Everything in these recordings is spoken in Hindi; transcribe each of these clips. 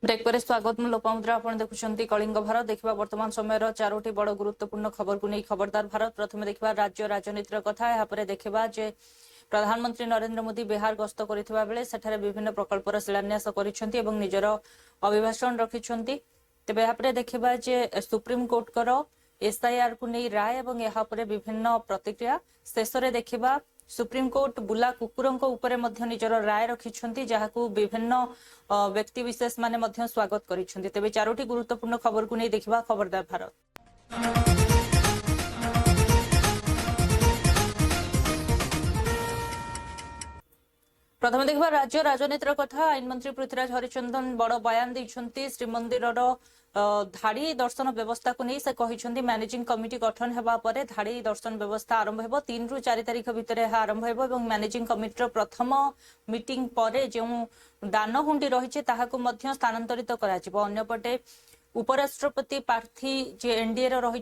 ब्रेक पर स्वागत मु लोपामुद्रा आपण देखुछंती कलिंग भारत देखिबा वर्तमान समय चारोटी बड़ गुरुत्वपूर्ण खबर को नहीं खबरदार भारत प्रथम देखिबा राज्य राजनीतिर कथा या परे देखिबा जे प्रधानमंत्री नरेंद्र मोदी बिहार गस्त करिथिबा बेले सेठारे विभिन्न प्रकल्पर शिलान्यास करिसेंती एवं निजर अभिभाषण रखिसेंती तबे या परे देखिबा जे सुप्रीम कोर्ट करो एसआईआर को नहीं राय एवं या परे विभिन्न प्रतिक्रिया शेषरे देखिबा सुप्रीम कोर्ट बुला कुकुरंक उपरे मध्य निजर राय रखिछंती जहाकू विभिन्न व्यक्ति विशेष माने मध्य स्वागत करिछंती तबे चारोटी गुरुत्वपूर्ण खबर को नहीं देखिबा खबरदार भारत। प्रथम देखा राज्य राजनीतिर कथा आईन मंत्री पृथ्वीराज हरिचंदन बड़ बयान देइछंती श्रीमंदिर धाड़ी दर्शन व्यवस्था को नहीं से कहिछंती मैनेजिंग कमिटी गठन हेबा परे धाड़ी दर्शन व्यवस्था आरंभ हेबो 3 रु 4 तारिख भितर आरंभ हेबो एवं मैनेजिंग कमिटी प्रथम मीटिंग परे जो दान हुंडी रही ताहाकू मध्य स्थानांतरित कराजिबो। अन्यपटे उपराष्ट्रपति प्रार्थी जे एनडीए रही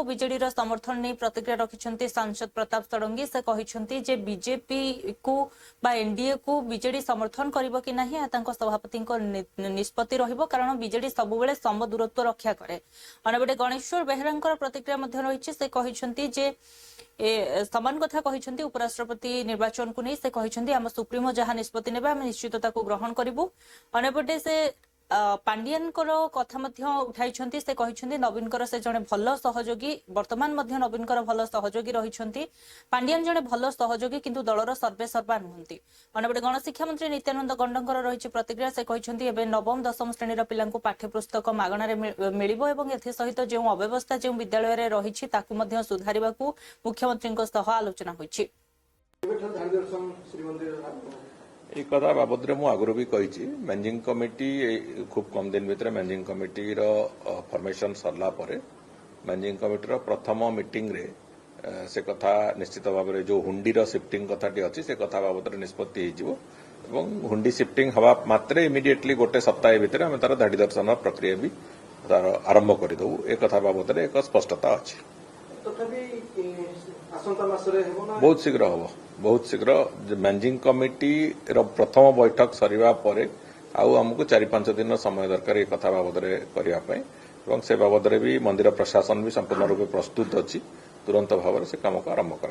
बीजेडी समर्थन नहीं प्रतिक्रिया रखिंट सांसद प्रताप षडंगी से कहिछंती जे बीजेपी को बा एनडीए को बीजेडी समर्थन करिबो कि नाही सभापति निष्पत्ति रहिबो कारण बीजेडी सबुबेले सम दूरत्व रक्षा करे। अनेबटे गणेश्वर बेहेरांकर प्रतिक्रिया मध्य रही से कहिछंती जे समान कथा कहिछंती उपराष्ट्रपति निर्वाचन को नहीं से कहिछंती आम सुप्रीमो जहां निष्पत्ति नेबा आम निश्चित ताकू ग्रहण करिबु। अनेबटे से पांडियन कथा उठाई से कहते नवीन से जड़े भल सहयोगी वर्तमान नवीन भल सहयोगी रही पांडियन जड़े भल सहयोगी किंतु दलर सर्वे सर्वा नुहति। अंडे गणशिक्षा मंत्री नित्यानंद गंडकर रही प्रतिक्रिया से कहते नवम दशम श्रेणी पिला पाठ्यपुस्तक मागणार मिल सहित जो अव्यवस्था जो विद्यालय रही सुधार मुख्यमंत्री आलोचना होती। एक कथा बाबद मु आगु भी कही मैनेजिंग कमिटी खूब कम दिन भितर मैनेजिंग कमिटी फॉर्मेशन सरला परे मैनेजिंग कमिटी प्रथम मीटिंग रे से कथा निश्चित भाव में जो हुंडी शिफ्टिंग कथाटी अच्छी से कथा बाबद निष्पत्ति हो हुंडी शिफ्टिंग हवा मात्रे इमिडिएटली गोटे सप्ताह भितर आम तार धाड़ी दर्शन प्रक्रिया भी तार आरंभ करदेबू एक कथा बाबद एक स्पष्टता अच्छी बहुत शीघ्र हम बहुत शीघ्र मैनेजिंग कमिटी प्रथम बैठक सरिबा परे आउ हमको 4-5 दिन समय दरकार ये कथा बाबद करने से बाबद भी मंदिर प्रशासन भी संपूर्ण रूप प्रस्तुत अच्छी तुरंत भाव से काम को आरंभ कर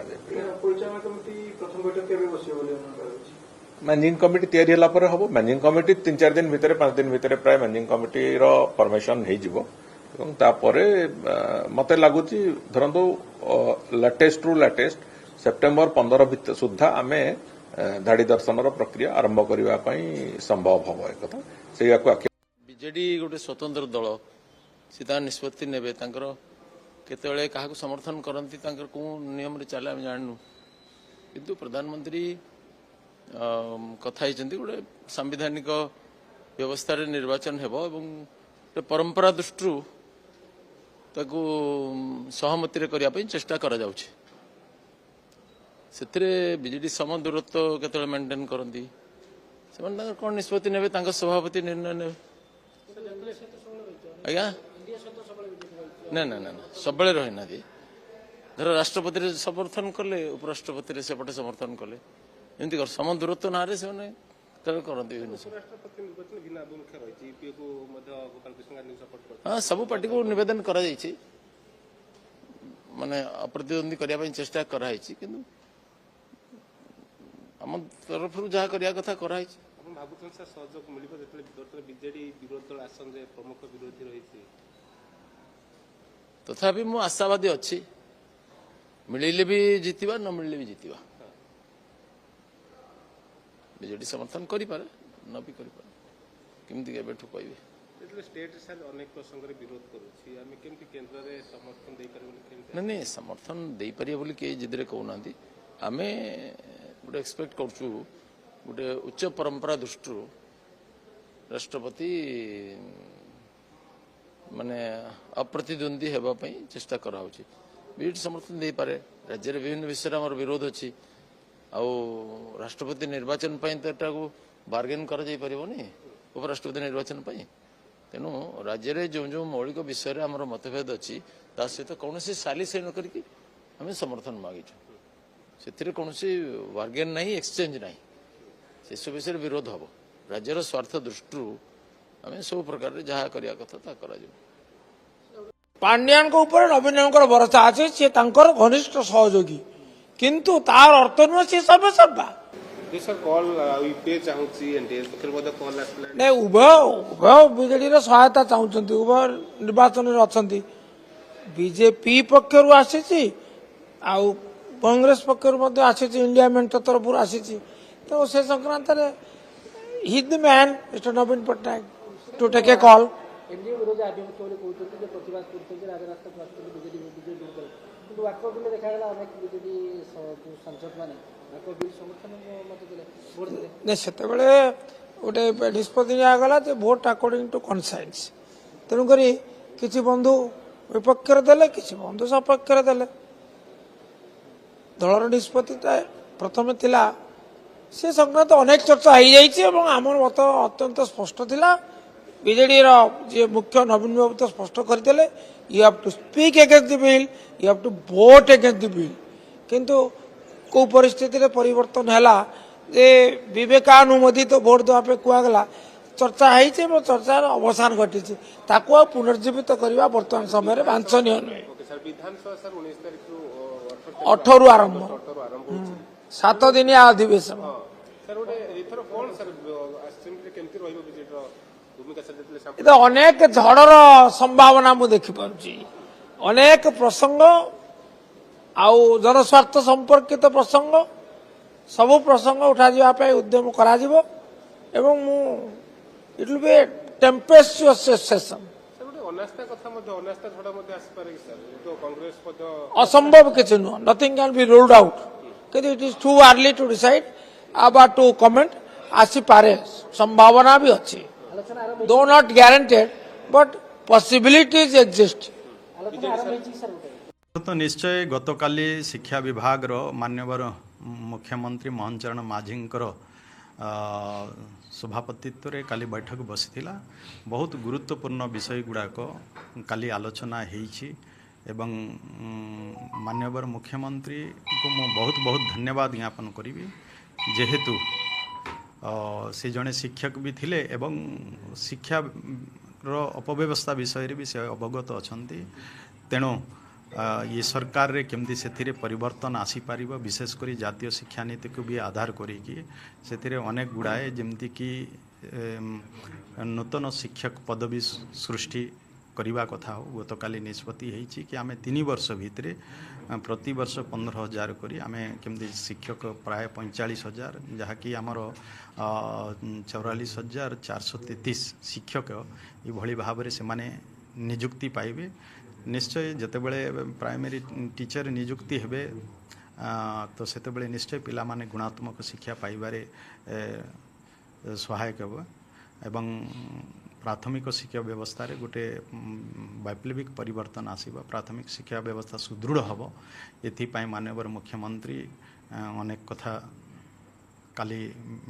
मैनेजिंग कमिटी तैयारी हम मैनेजिंग कमिटी 3-4 दिन भितर 5 दिन भितर प्राय मैनेजिंग कमिटी फॉर्मेशन मत लगुच धरतु लेटेस्ट रु लेटेस्ट सेप्टेम्बर 15 सुधा आम धाड़ी दर्शन प्रक्रिया आरंभ करने संभव हम एक से बीजेडी गोटे स्वतंत्र दल सीधा निष्पत्ति ने केतले क्या समर्थन करती कौ नियम चले आम जानू किंतु प्रधानमंत्री कथा गोटे सांविधानिक व्यवस्था निर्वाचन हेबो एवं परंपरा दृष्टि ताकू सहमति करने चेष्टा करा जाउछि से बीजेडी सम दूरत्व केतले मेंटेन करती से कौन निष्पत्ति ने सभापति निर्णय ने आज्ञा ना ना ना सब रही ना धर राष्ट्रपति समर्थन कले उपराष्ट्रपति सेपटे समर्थन कले एमती सम दूरत्व ना से करती हाँ सब पार्टी को निवेदन करा माने अप्रतिद्वंदी करने चेष्टा कराई किंतु आम तरफ जहाँ करने कथा कराई तथापि मु आशावादी अच्छी मिले भी जितवा न मिले भी जितवा बीजेडी समर्थन करें न भी करें केमती कह नहीं समर्थन दे पारे बोली किए जिदरे कहना आम गोटे एक्सपेक्ट करूँ गोटे उच्च परंपरा दृष्टि राष्ट्रपति माने अप्रतिद्वंदी होगापी चेष्टा कराऊँ बीजेडी समर्थन दे पारे राज्य विभिन्न विषय आम विरोध अच्छी आउ राष्ट्रपति निर्वाचन तो बार्गेन कर उपराष्ट्रपति निर्वाचन तेणु राज्य में जो जो मौलिक विषय आम मतभेद अच्छी सहित कौन सालिश न करके आम समर्थन मागिचु से कौन बार्गेन ना एक्सचेंज ना से सब विषय विरोध हम राज्यर स्वार्थ दृष्टि आम सब प्रकार जहाँ करवा कथा ता करा पांड्यान ऊपर नवीन भरोसा अच्छे सी घनिष्ठ सहयोगी किंतु तार अर्थ नुह सी सब सबा नहीं उभय उभय बीजेडी सहायता चाहते उभय निर्वाचन अच्छा बीजेपी पक्षर आसी कांग्रेस पक्षर आसी इंडिया मेंट तरफ आसी तो से संक्रांत हि the man mister Naveen Patnaik to take a call NDA विरोधी आभिमुख्य बोली कहते हैं प्रतिवाद करते राजरास्ता बीजेडी विजय दूर करे किंतु वाकआउट में देखा गला अनेक बीजेडी सांसद माने वाकआउट बिल समर्थन मत देले वोट देले नहीं सेतेबेले गोटे निष्पत्ति निगला जे भोट अकॉर्डिंग टू कनसाइंस तेणुक किसी बंधु विपक्ष देले किसी बंधु सपक्ष देले दलर निष्पत्ति प्रथम थिला से संक्रांत अनेक चर्चा हो जाइए आम मत अत्यंत स्पष्ट थिला बीजेडी जी मुख्य नवीन बाबू तो स्पष्ट करते you have to speak against the bill you have to vote against the bill किंतु को परिस्थिति रे परिवर्तन हैला जे विवेकानुमोदित तो वोट देवाई कहगला चर्चा हो चर्चार अवसान घटी ताकू पुनर्जीवित करने बर्तमान समय वांछनीय नुहे 18 आरंभ 7 दिनिया अधिवेशन अनेक झड़र संभावना मुझे देखिपी अनेक प्रसंग आउ जनस्वार्थ संपर्कित प्रसंग सबु प्रसंग उठा जावाई उद्यम करा it will be a tempestuous session असंभव किसी नुह nothing can be ruled out किंतु it is too early to decide about to comment आसी पारे संभावना भी अच्छी though not guaranteed but possibilities exist तो निश्चय गतकाली शिक्षा विभाग रो माननीय मुख्यमंत्री मोहन चरण माझींकर सभापतित्व रे काली बैठक बसीथिला बहुत गुरुत्वपूर्ण विषय गुड़ाक काली आलोचना होईछि एवं माननीय मुख्यमंत्री को मु बहुत बहुत धन्यवाद ज्ञापन करी जेहेतु से जड़े शिक्षक भी थिले एवं शिक्षा रो अपव्यवस्था विषय भी से अवगत अछंती तेणु ये सरकार रे केमती से परिवर्तन आसी पारिबो विशेषकर जातीय शिक्षा नीति को भी आधार करिकी से अनेक गुड़ाए जमती कि नूतन शिक्षक पदवी सृष्टि करने कथा हो गतकाली निष्पत्ति होती कि आम 3 वर्ष भितर प्रति वर्ष 15,000 करी आम केमती शिक्षक प्राय 45,000 जहाँकि आमर 44,433 शिक्षक ये भाव में से निजुक्ति पाइबे निश्चय जितेबले प्राइमरी टीचर निजुक्ति हेबे तो सेतेबले निश्चय पिला माने गुणात्मक शिक्षा पाइबारे सहायक हेबो एवं प्राथमिक शिक्षा व्यवस्था रे गोटे वैप्लविक परिवर्तन आसीबा प्राथमिक शिक्षा व्यवस्था सुदृढ़ हेबो एथिपाई माननीय मुख्यमंत्री अनेक कथा काली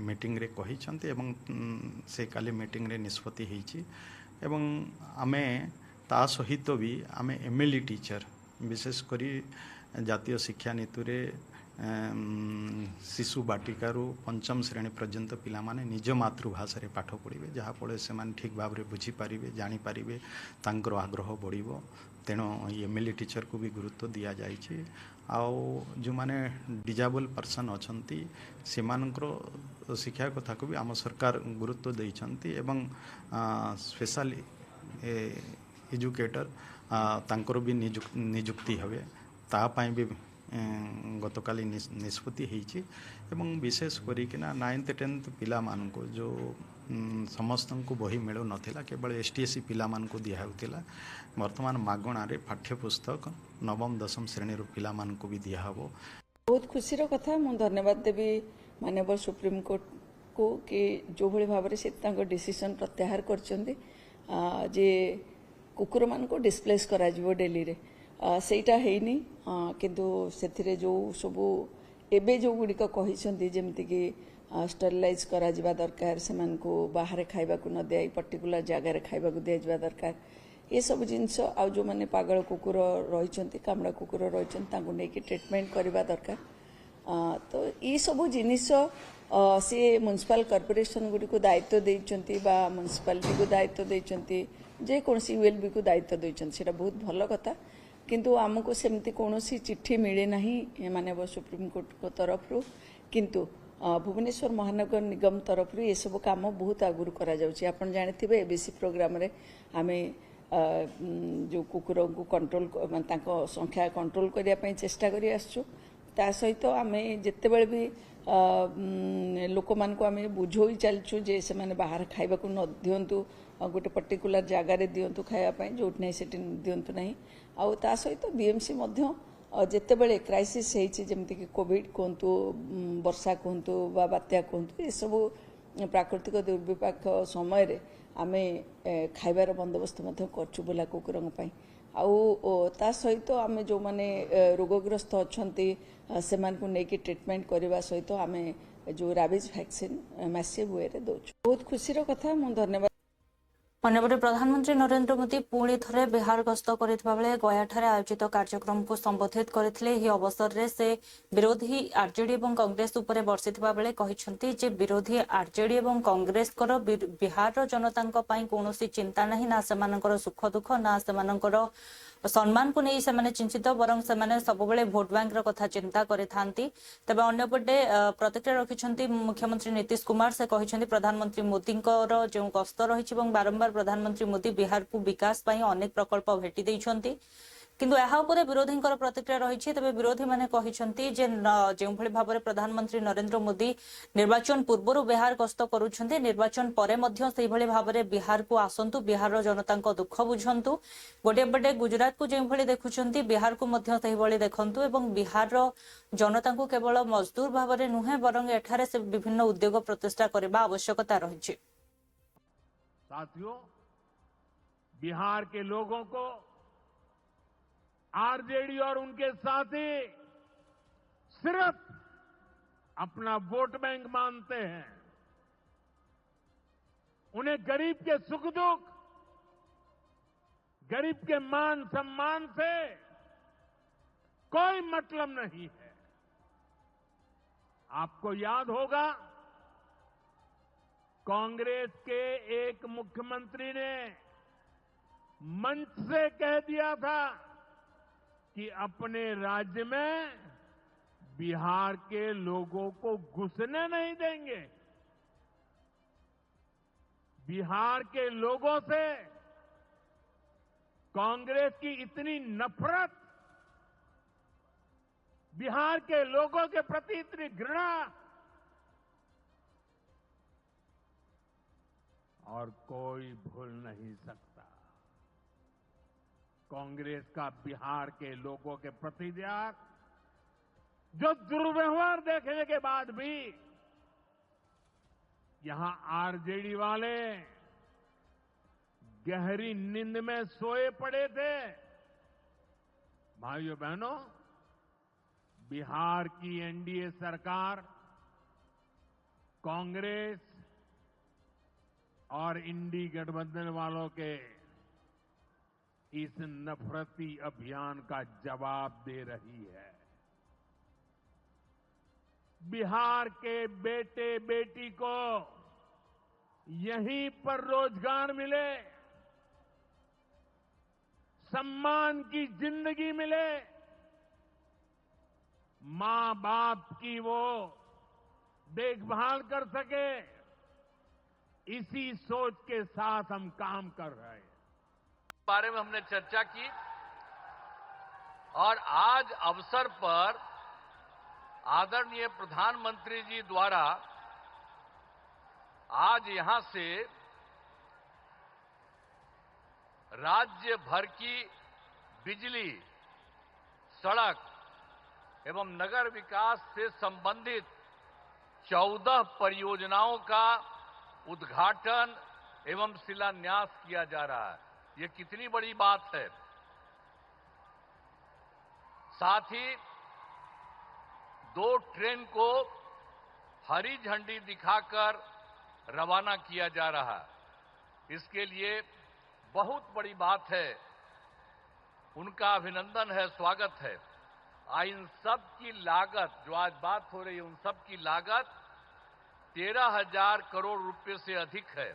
मीटिंग रे कहिसंती एवं से काली मीटिंग रे निष्पत्ति होईची एवं आमे ता सहित भी आम एमएलई टीचर विशेषकर जातीय शिक्षा नीति रे शिशु बाटिकारु 5म श्रेणी पर्यंत पिला माने निज मातृभाषा रे पाठ पढ़े जहाँफल से ठीक भाव में बुझीपारे जानीपारे तांकर आग्रह बढ़ो तेणु एमएलई टीचर को भी गुरुत्व दि जाइए आउ जो माने डिजेबल पर्सन अछंती सेमानकर शिक्षा कथा को भी आम सरकार गुरुत्व देइछंती एवं स्पेशली एजुकेटर तांकर भी निजुक्ति हवे तापाई भी गतकाली निष्पत्ति होईची एवं विशेष करिकिना 9th 10th पिला मानको जो समस्त को बही मिलू नथिला केवल एसटीएससी पिला मानको दिया होतिला वर्तमान मागणा रे पाठ्यपुस्तक 9म 10म श्रेणी रो पिला मानको भी दिया हबो बहुत खुशी रो कथा मु धन्यवाद देवी माननीय सुप्रीम कोर्ट को कि जो भली भाव से डिसीजन प्रत्याहार करछंदी जे कुकुर मान को डिस्प्लेस करा जिवो दिल्ली रे सेटा हेनी किंतु सेथिरे जो सबु एबे जो गुडी को कहिसंती जेमति कि स्टरलाइज करा जिबा दरकार सेमान को बाहर खाइबा को न देई पर्टिकुलर जगह रे खाइबा को दे जिबा दरकार ये सब जिंस आ जो माने पागल कुकुर रहिसंती कामड़ा कुकुर रहिसंती तांको नै कि ट्रीटमेंट करबा दरकार तो ये सब जिनिस सी म्युनिसिपल कॉर्पोरेशन गुड़ी को दायित्व देइचंती बा म्युनिसिपालिटी को दायित्व देइचंती जे कौन यूएलबी को दायित्व देइचंती सेटा बहुत भल कथा किंतु आमको सेमती कौन चिट्ठी मिले नहीं माननीय सुप्रीम कोर्ट को तरफ किंतु भुवनेश्वर महानगर निगम तरफ ये सब काम बहुत आगुरी करा जाउची आपण जानिथिबे एबीसी प्रोग्राम रे आमे जो कुकुर को कंट्रोल संख्या कंट्रोल करने ପାଇଁ चेष्टा करी आसछु ता सहित आमे जेते बेले भी लोक मान को आमे बुझोई चलछु जे से माने बाहर खाइबा को न दियंतु गोटे पर्टिकुलर जगार दियंतु खाइबा ପାଇଁ जोट नै सेटिन दियंतु नाही आ ता सहित बीएमसी मध्य जेते बेले क्राइसिस हेछि जेमति कि कोविड कोंतु वर्षा कोंतु बा बात्या कोंतु ए सब प्राकृतिक दुर्विपाक समय रे आमे खाइबार बंदोबस्त मध्य करछु बोला कुकुरंग ପାଇଁ आउ ता सहित आमे जो माने रोगग्रस्त अछंती सेमान को नेकी ट्रीटमेंट करबा सहित आमे जो राबिज वैक्सीन मैसिव वे रे दोछु बहुत खुशी रो कथा मु धन्यवाद। अन्यपटे प्रधानमंत्री नरेंद्र मोदी पुणी थरे बिहार गस्त करथिबा बेले गयाठारे आयोजित कार्यक्रम को संबोधित करथिले। ही अवसर रे से विरोधी आरजेडी एवं कांग्रेस उपरे बर्षिथिबा बेले कहिसंती जे विरोधी आरजेडी एवं कांग्रेस कर बिहार जनतांक पई कोनोसी चिंता नाही ना सेमानकर सुख दुख ना सेमानकर सम्मान को नहीं से चिंतित बरं से सब भोट बैंक कथा चिंता करिथांती। तबे अन्यपटे प्रतिक्रिया रखिछंती मुख्यमंत्री नीतीश कुमार से कहिछंती प्रधानमंत्री मोदींकर जो गस्त रहिछि एवं बारंबार प्रधानमंत्री मोदी बिहार को विकास पई अनेक प्रकल्प भेटी दैछंती किंतु एहा उपरे विरोधी प्रतिक्रिया रही। तबे विरोधी माने कहिछंती जे जो भली भाबरे प्रधानमंत्री नरेंद्र मोदी निर्वाचन पूर्व बिहार गस्त करूछंती निर्वाचन परे मध्य सेहि भली भाबरे बिहार को आसंतु बिहार जनतांक दुख बुझंतु गोटे पटे गुजरात को जो भली देखुछंती बिहार को मध्य सेहि भली देखंतु एवं बिहार जनता को केवल मजदूर भाबरे नुहे बरं एठारे से विभिन्न उद्योग प्रतिष्ठा करबा आवश्यकता रही। साथियों, बिहार के लोगों को आरजेडी और उनके साथी सिर्फ अपना वोट बैंक मानते हैं। उन्हें गरीब के सुख दुख, गरीब के मान सम्मान से कोई मतलब नहीं है। आपको याद होगा कांग्रेस के एक मुख्यमंत्री ने मंच से कह दिया था कि अपने राज्य में बिहार के लोगों को घुसने नहीं देंगे। बिहार के लोगों से कांग्रेस की इतनी नफरत, बिहार के लोगों के प्रति इतनी घृणा और कोई भूल नहीं सकता। कांग्रेस का बिहार के लोगों के प्रति त्याग, जो दुर्व्यवहार देखने के बाद भी यहां आरजेडी वाले गहरी नींद में सोए पड़े थे। भाइयों बहनों, बिहार की एनडीए सरकार कांग्रेस और इंडी गठबंधन वालों के इस नफरती अभियान का जवाब दे रही है। बिहार के बेटे बेटी को यहीं पर रोजगार मिले, सम्मान की जिंदगी मिले, मां बाप की वो देखभाल कर सके, इसी सोच के साथ हम काम कर रहे हैं। बारे में हमने चर्चा की और आज अवसर पर आदरणीय प्रधानमंत्री जी द्वारा आज यहां से राज्य भर की बिजली, सड़क एवं नगर विकास से संबंधित 14 परियोजनाओं का उद्घाटन एवं शिलान्यास किया जा रहा है। ये कितनी बड़ी बात है। साथ ही 2 ट्रेन को हरी झंडी दिखाकर रवाना किया जा रहा है। इसके लिए बहुत बड़ी बात है, उनका अभिनंदन है, स्वागत है। इन सब की लागत, जो आज बात हो रही है, उन सब की लागत 13,000 करोड़ रुपए से अधिक है।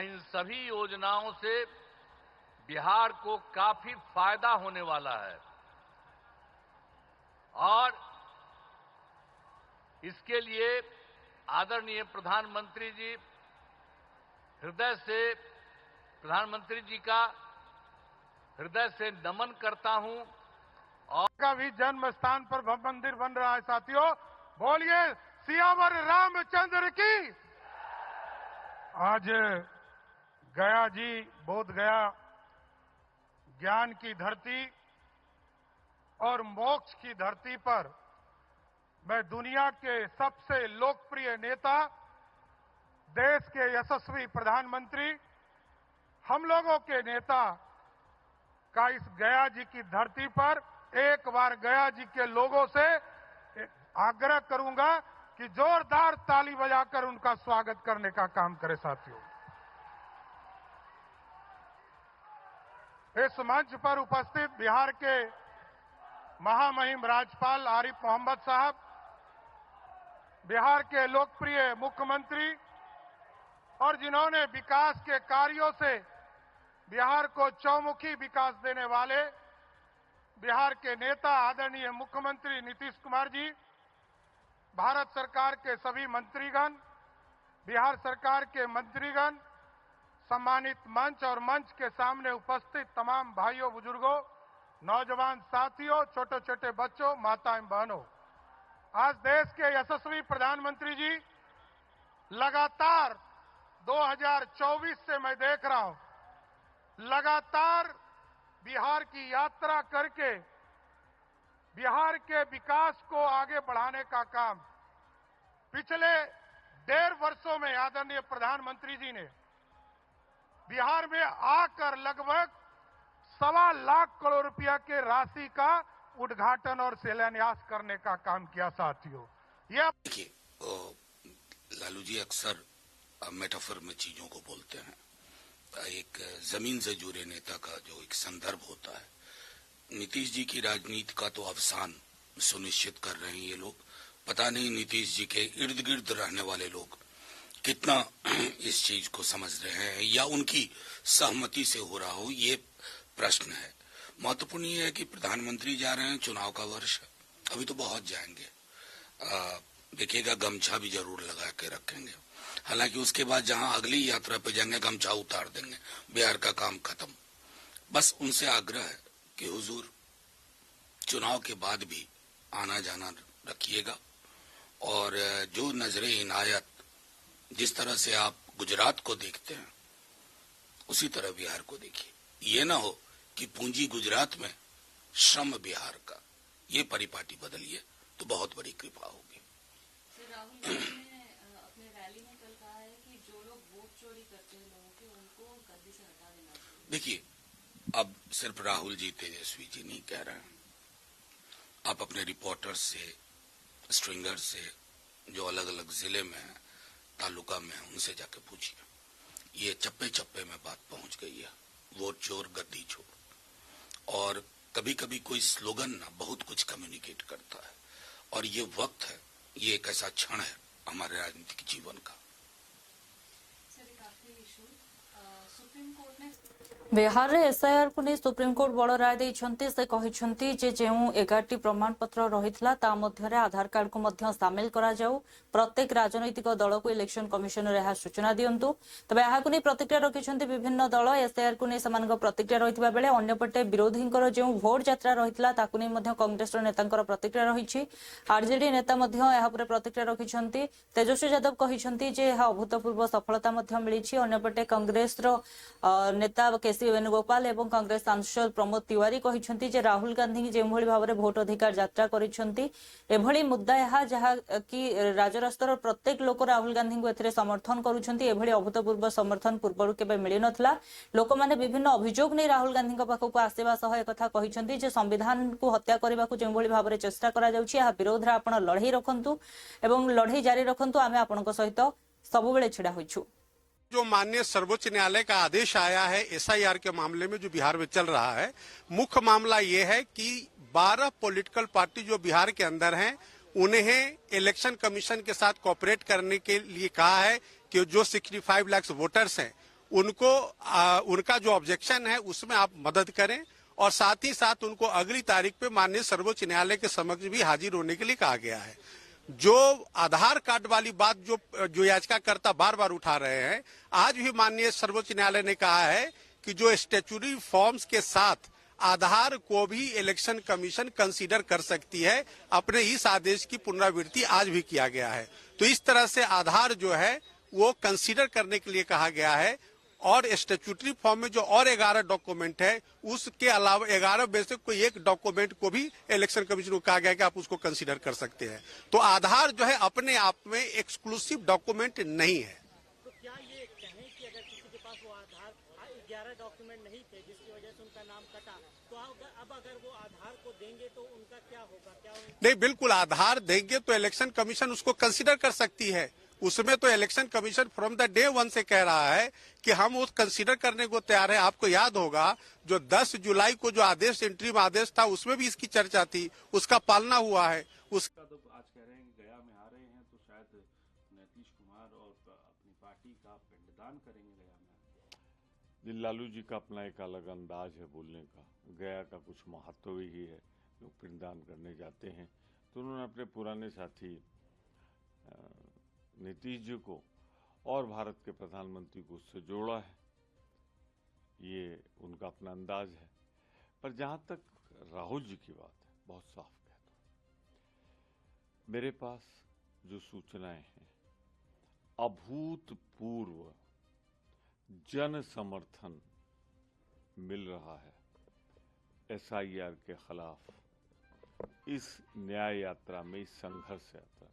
इन सभी योजनाओं से बिहार को काफी फायदा होने वाला है और इसके लिए आदरणीय प्रधानमंत्री जी हृदय से प्रधानमंत्री जी का हृदय से नमन करता हूं। और का भी जन्म स्थान पर भव्य मंदिर बन रहा है। साथियों बोलिए सियावर रामचंद्र की। आज गया जी, बोध गया ज्ञान की धरती और मोक्ष की धरती पर मैं दुनिया के सबसे लोकप्रिय नेता, देश के यशस्वी प्रधानमंत्री, हम लोगों के नेता का इस गया जी की धरती पर एक बार गया जी के लोगों से आग्रह करूंगा कि जोरदार ताली बजाकर उनका स्वागत करने का काम करें। साथियों इस मंच पर उपस्थित बिहार के महामहिम राज्यपाल आरिफ मोहम्मद साहब, बिहार के लोकप्रिय मुख्यमंत्री और जिन्होंने विकास के कार्यों से बिहार को चौमुखी विकास देने वाले बिहार के नेता आदरणीय मुख्यमंत्री नीतीश कुमार जी, भारत सरकार के सभी मंत्रीगण, बिहार सरकार के मंत्रीगण, सम्मानित मंच और मंच के सामने उपस्थित तमाम भाइयों बुजुर्गों, नौजवान साथियों, छोटे छोटे बच्चों, माताएं बहनों, आज देश के यशस्वी प्रधानमंत्री जी लगातार 2024 से मैं देख रहा हूं, लगातार बिहार की यात्रा करके बिहार के विकास को आगे बढ़ाने का काम पिछले 1.5 वर्षों में आदरणीय प्रधानमंत्री जी ने बिहार में आकर लगभग 1.25 लाख करोड़ रुपया के राशि का उद्घाटन और शिलान्यास करने का काम किया। साथियों यह देखिए, लालू जी अक्सर मेटाफर में चीजों को बोलते हैं। एक जमीन से जुड़े नेता का जो एक संदर्भ होता है, नीतीश जी की राजनीति का तो अवसान सुनिश्चित कर रहे हैं ये लोग। पता नहीं नीतीश जी के इर्द गिर्द रहने वाले लोग कितना इस चीज को समझ रहे हैं या उनकी सहमति से हो रहा हो, ये प्रश्न है। महत्वपूर्ण ये है कि प्रधानमंत्री जा रहे हैं, चुनाव का वर्ष है, अभी तो बहुत जाएंगे। देखिएगा गमछा भी जरूर लगा के रखेंगे। हालांकि उसके बाद जहां अगली यात्रा पे जाएंगे गमछा उतार देंगे, बिहार का काम खत्म। बस उनसे आग्रह है कि हुजूर चुनाव के बाद भी आना जाना रखिएगा और जो नजरे इनायत जिस तरह से आप गुजरात को देखते हैं उसी तरह बिहार को देखिए। ये ना हो कि पूंजी गुजरात में श्रम बिहार का, ये परिपाटी बदलिए तो बहुत बड़ी कृपा होगी। देखिए, अब सिर्फ राहुल जी, तेजस्वी जी नहीं कह रहे हैं। आप अपने रिपोर्टर्स से, स्ट्रिंगर से, जो अलग अलग जिले में है, तालुका में है, उनसे जाके पूछिए। ये चप्पे चप्पे में बात पहुंच गई है, वोट चोर गद्दी चोर। और कभी कभी कोई स्लोगन ना बहुत कुछ कम्युनिकेट करता है और ये वक्त है, ये एक ऐसा क्षण है हमारे राजनीतिक जीवन का। बिहार रे एसआईआर को नहीं सुप्रीमकोर्ट बड़ राय देइछन्ति। से कहिछन्ति जे जेउ 11टी प्रमाणपत्र रहितला ता मध्यरे आधार कार्ड को मध्य शामिल करा जाऊ। प्रत्येक राजनैतिक दल को इलेक्शन कमिशनर यह सूचना दियंतु। तबे यहा को नहीं प्रतिक्रिया रखिछन्ति विभिन्न दल। एसआईआर को नहीं समानक प्रतिक्रिया रहितबा बेले अन्यपटे विरोधींकर जेउ भोट यात्रा रहितला ताकु नहीं मध्य कांग्रेस नेतांकर प्रतिक्रिया रहिछि। आरजेडी नेता मध्य यहा पर प्रतिक्रिया रखिछन्ति। तेजस्वी यादव कहिछन्ति जे यह अभूतपूर्व सफलता मध्य मिलिछि। अन्यपटे कांग्रेस रो नेता केसी वेणुगोपाल एवं कांग्रेस सांसद प्रमोद तिवारी कहिछन्ति जे राहुल गांधी जेभଳି भाବରେ भोट अधिकार यात्रा करिछन्ति एभଳି मुद्दा यहा जहा कि राजरास्तार प्रत्येक लोक राहुल गांधी को एथिरे समर्थन करूछन्ति। एभଳି अभूतपूर्व समर्थन पूर्वरु केबे मिलि नथला। लोक माने विभिन्न अभियोग नै राहुल गांधी को पाखकु आसेबा सह एक कथा कहिछन्ति जे संविधान को हत्या करबा को जेभଳି भाବରେ चेष्टा करा जाउछि यहा विरोध रे आपण लढाई रखंतु एवं लढाई जारी रखंतु। आमे आपनक सहित सबुबेले छिडा होइछु। जो माननीय सर्वोच्च न्यायालय का आदेश आया है एसआईआर के मामले में जो बिहार में चल रहा है, मुख्य मामला ये है कि 12 पॉलिटिकल पार्टी जो बिहार के अंदर हैं उन्हें इलेक्शन कमीशन के साथ कोऑपरेट करने के लिए कहा है कि जो 65 लाख वोटर्स हैं उनको उनका जो ऑब्जेक्शन है उसमें आप मदद करें और साथ ही साथ उनको अगली तारीख पे माननीय सर्वोच्च न्यायालय के समक्ष भी हाजिर होने के लिए कहा गया है। जो आधार कार्ड वाली बात जो याचिकाकर्ता बार बार उठा रहे हैं, आज भी माननीय सर्वोच्च न्यायालय ने कहा है कि जो स्टैट्यूटरी फॉर्म्स के साथ आधार को भी इलेक्शन कमीशन कंसीडर कर सकती है। अपने इस आदेश की पुनरावृत्ति आज भी किया गया है। तो इस तरह से आधार जो है वो कंसीडर करने के लिए कहा गया है और स्टैट्यूटरी फॉर्म में जो और 11 डॉक्यूमेंट है उसके अलावा 11 में से कोई एक डॉक्यूमेंट को भी इलेक्शन कमीशन को कहा गया कि आप उसको कंसीडर कर सकते हैं। तो आधार जो है अपने आप में एक्सक्लूसिव डॉक्यूमेंट नहीं है। तो क्या ये कहें कि अगर किसी के पास वो आधार 11 डॉक्यूमेंट नहीं थे जिसकी वजह से उनका नाम कटा, तो अब अगर वो आधार को देंगे तो उनका क्या होगा? नहीं, बिल्कुल आधार देंगे तो इलेक्शन कमीशन उसको कंसीडर कर सकती है। उसमें तो election commission from the day 1 से कह रहा है कि हम उस कंसीडर करने को तैयार है। आपको याद होगा जो 10 जुलाई को जो आदेश इंटरिम आदेश था उसमें भी इसकी चर्चा थी, उसका पालना हुआ है। उसका तो आज कह रहे हैं कि गया में आ रहे हैं तो शायद नीतीश कुमार और अपनी पार्टी का पिंडदान करेंगे गया में। जी, लालू जी का अपना एक अलग अंदाज है बोलने का। गया का कुछ महत्व ही है, लोग पिंडदान करने जाते हैं तो उन्होंने अपने पुराने साथी नीतीश जी को और भारत के प्रधानमंत्री को उससे जोड़ा है, ये उनका अपना अंदाज है। पर जहाँ तक राहुल जी की बात है, बहुत साफ कहता हूँ, मेरे पास जो सूचनाएं हैं, अभूतपूर्व जन समर्थन मिल रहा है SIR के खिलाफ इस न्याय यात्रा में, इस संघर्ष यात्रा में।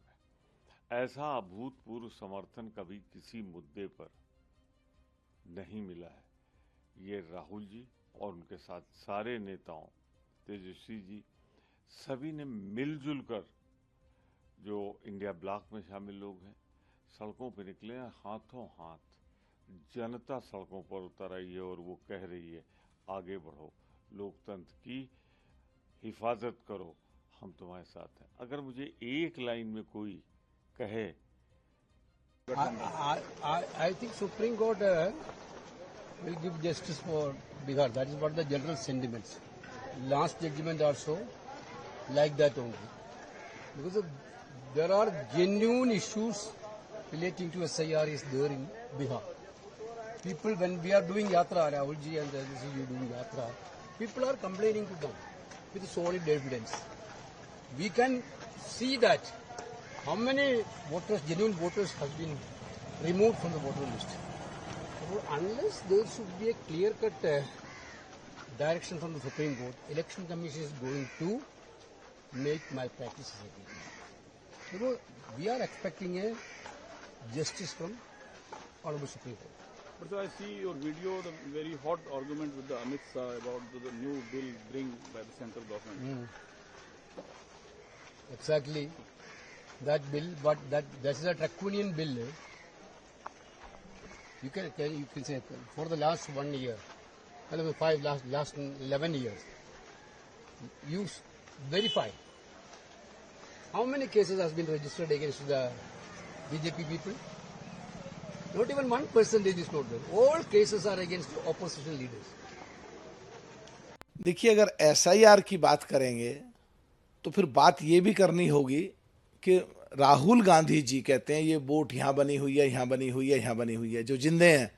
ऐसा अभूतपूर्व समर्थन कभी किसी मुद्दे पर नहीं मिला है। ये राहुल जी और उनके साथ सारे नेताओं, तेजस्वी जी, सभी ने मिलजुल कर, जो इंडिया ब्लॉक में शामिल लोग हैं, सड़कों पर निकले हैं, हाथों हाथ जनता सड़कों पर उतर आई है और वो कह रही है आगे बढ़ो, लोकतंत्र की हिफाजत करो, हम तुम्हारे साथ हैं। अगर मुझे एक लाइन में कोई कहे, I think Supreme Court will give justice for Bihar. That is what the general sentiments. Last judgment also like that only. Because there are genuine issues relating to SIR is there in Bihar. People, when we are doing Yatra, Rahul ji and this is you doing Yatra, people are complaining to them with solid evidence. We can see that how many voters, genuine voters have been removed from the voter list. So unless there should be a clear-cut direction from the Supreme Court, Election Commission is going to make malpractices again. Because we are expecting a justice from Honorable Supreme Court. But so I see your video, the very hot argument with the Amit Shah about the new bill bring by the central government. Exactly. That bill, but that is a draconian bill. You can say for the last 1 year, last 11 years, you verify how many cases has been registered against the BJP people. Not even 1% is not there. All cases are against opposition leaders. देखिए, अगर SIR की बात करेंगे तो फिर बात ये भी करनी होगी कि राहुल गांधी जी कहते हैं ये वोट यहाँ बनी हुई है, यहाँ बनी हुई है, यहाँ बनी हुई है। जो जिंदे हैं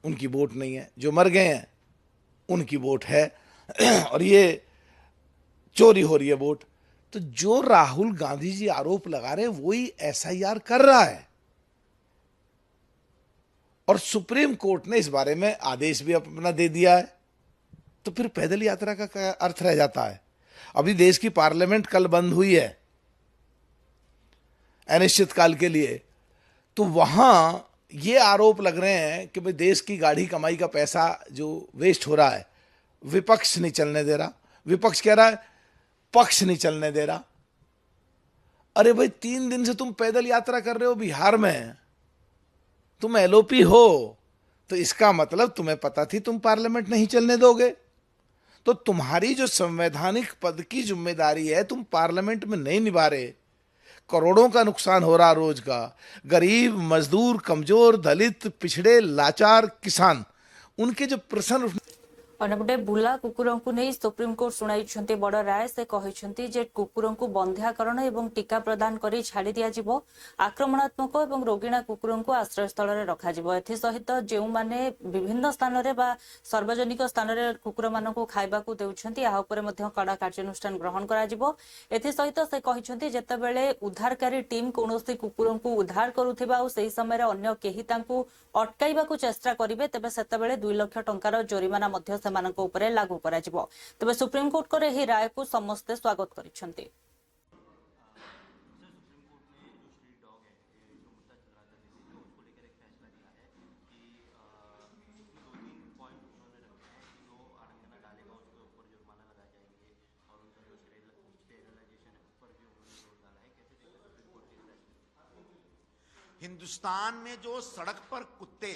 उनकी वोट नहीं है, जो मर गए हैं उनकी वोट है और ये चोरी हो रही है वोट। तो जो राहुल गांधी जी आरोप लगा रहे हैं वही SIR कर रहा है और सुप्रीम कोर्ट ने इस बारे में आदेश भी अपना दे दिया है। तो फिर पैदल यात्रा का क्या अर्थ रह जाता है? अभी देश की पार्लियामेंट कल बंद हुई है अनिश्चितकाल के लिए, तो वहां ये आरोप लग रहे हैं कि भाई देश की गाढ़ी कमाई का पैसा जो वेस्ट हो रहा है विपक्ष नहीं चलने दे रहा। विपक्ष कह रहा है पक्ष नहीं चलने दे रहा। अरे भाई 3 दिन से तुम पैदल यात्रा कर रहे हो बिहार में, तुम LOP हो, तो इसका मतलब तुम्हें पता थी तुम पार्लियामेंट नहीं चलने दोगे। तो तुम्हारी जो संवैधानिक पद की जिम्मेदारी है तुम पार्लियामेंट में नहीं निभा रहे, करोड़ों का नुकसान हो रहा रोज का, गरीब, मजदूर, कमजोर, दलित, पिछड़े, लाचार किसान, उनके जो प्रश्न अन्यपटे बुला कुकुर को नहीं सुप्रीमकोर्ट शुणाई बड़ राय। से कहते जे कुकुर को बंध्याकरण और टीका प्रदान कर छाड़ी दिज्व, आक्रमणात्मक और रोगिणा कुकुर को आश्रयस्थल में रखाଯିव। एसहित जो मैंने विभिन्न स्थान में सार्वजनिक स्थान में कुकुर मान खाइबा देउछंती या उपरे मध्य कड़ा कार्यानुष्ठान ग्रहण कराजिवो। एसहित से कहते जेतेबेले उद्धारकारी टीम कौनसी कुकुर को उद्धार करुथिबा और सही समय अन्य केही तांकु अटकाइबाकू चेष्टा करिवे तेबे सेतेबेले 2 लाख टंकार जरिमाना मध्य सेमानक उपरे लागू कराजिवो। तेबे सुप्रीमकोर्ट को एही राय को समस्ते स्वागत करिसेंती। हिंदुस्तान में जो सड़क पर कुत्ते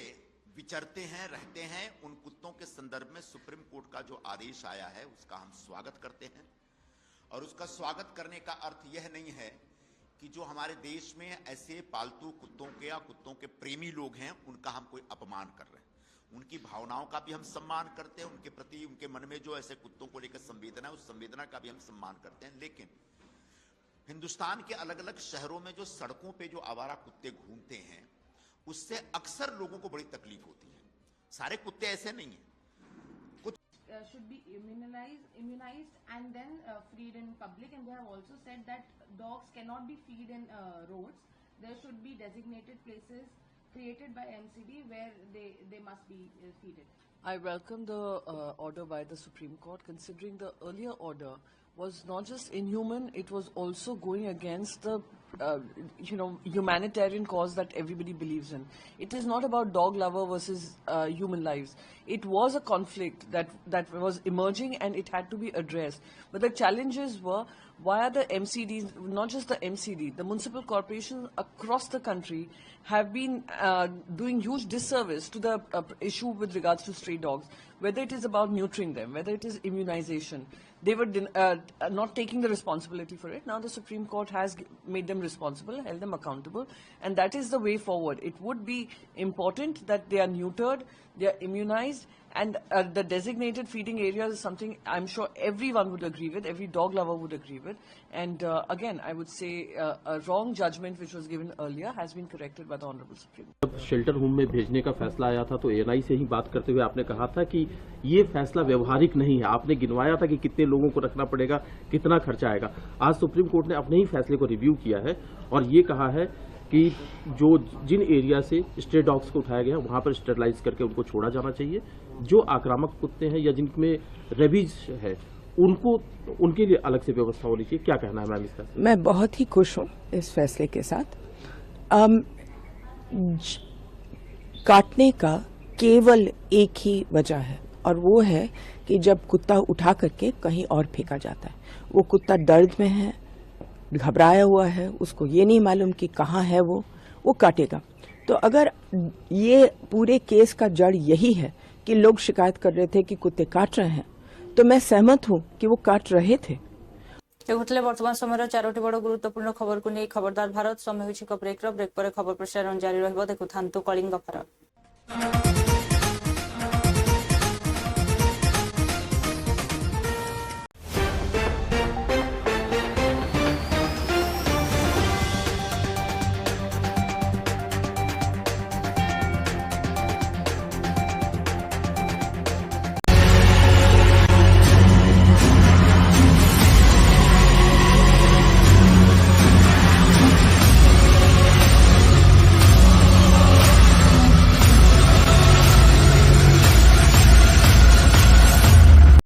विचरते हैं, रहते हैं, उन कुत्तों के संदर्भ में सुप्रीम कोर्ट का जो आदेश आया है उसका हम स्वागत करते हैं। और उसका स्वागत करने का अर्थ यह नहीं है कि जो हमारे देश में ऐसे पालतू कुत्तों के या कुत्तों के प्रेमी लोग हैं उनका हम कोई अपमान कर रहे हैं। उनकी भावनाओं का भी हम सम्मान करते हैं, उनके प्रति उनके मन में जो ऐसे कुत्तों को लेकर संवेदना है उस संवेदना का भी हम सम्मान करते हैं। लेकिन हिंदुस्तान के अलग अलग शहरों में जो सड़कों पे जो आवारा कुत्ते घूमते हैं उससे अक्सर लोगों को बड़ी तकलीफ होती है। सारे कुत्ते ऐसे नहीं हैं। Should be immunized and then freed in public, and they have also said that dogs cannot be freed in roads. There should be designated places created by MCD where they must be feeded. I welcome the order by the Supreme Court, considering the earlier order was not just inhuman, it was also going against the humanitarian cause that everybody believes in. It is not about dog lover versus human lives. It was a conflict that was emerging and it had to be addressed. But the challenges were, why are the MCDs, not just the MCD, the municipal corporations across the country have been doing huge disservice to the issue with regards to stray dogs, whether it is about neutering them, whether it is immunization. They were not taking the responsibility for it. Now the Supreme Court has made them responsible, held them accountable, and that is the way forward. It would be important that they are neutered, they are immunized, and the designated feeding areas is something I'm sure everyone would agree with, every dog lover would agree with. And again, I would say a wrong judgment which was given earlier has been corrected by the Honorable Supreme Court. जब शेल्टर होम में भेजने का फैसला आया था तो एएनआई से ही बात करते हुए आपने कहा था कि ये फैसला व्यवहारिक नहीं है। आपने गिनवाया था कि कितने लोगों को रखना पड़ेगा, कितना खर्चा आएगा। आज सुप्रीम कोर्ट ने अपने ही फैसले को रिव्यू किया है और ये कहा है कि जिन एरिया से स्ट्रे डॉग्स को उठाया गया वहां पर स्टेरलाइज करके उनको छोड़ा जाना चाहिए। जो आक्रामक कुत्ते हैं या जिनमें रेबीज है उनके लिए अलग से व्यवस्था होनी चाहिए। क्या कहना है मैम इसका? मैं बहुत ही खुश हूँ इस फैसले के साथ। काटने का केवल एक ही वजह है और वो है कि जब कुत्ता उठा करके कहीं और फेंका जाता है, वो कुत्ता दर्द में है, घबराया हुआ है, उसको ये नहीं मालूम कि कहाँ है वो काटेगा। तो अगर ये पूरे केस का जड़ यही है कि लोग शिकायत कर रहे थे कि कुत्ते काट रहे हैं, तो मैं सहमत हूं कि वो काट रहे थे। वर्तमान समय 4टी बड़ गुरुत्वपूर्ण खबर को नहीं खबरदार भारत। समय ब्रेक पर खबर प्रसारण जारी रहिबो। देखुथांतु कलिंग भारत।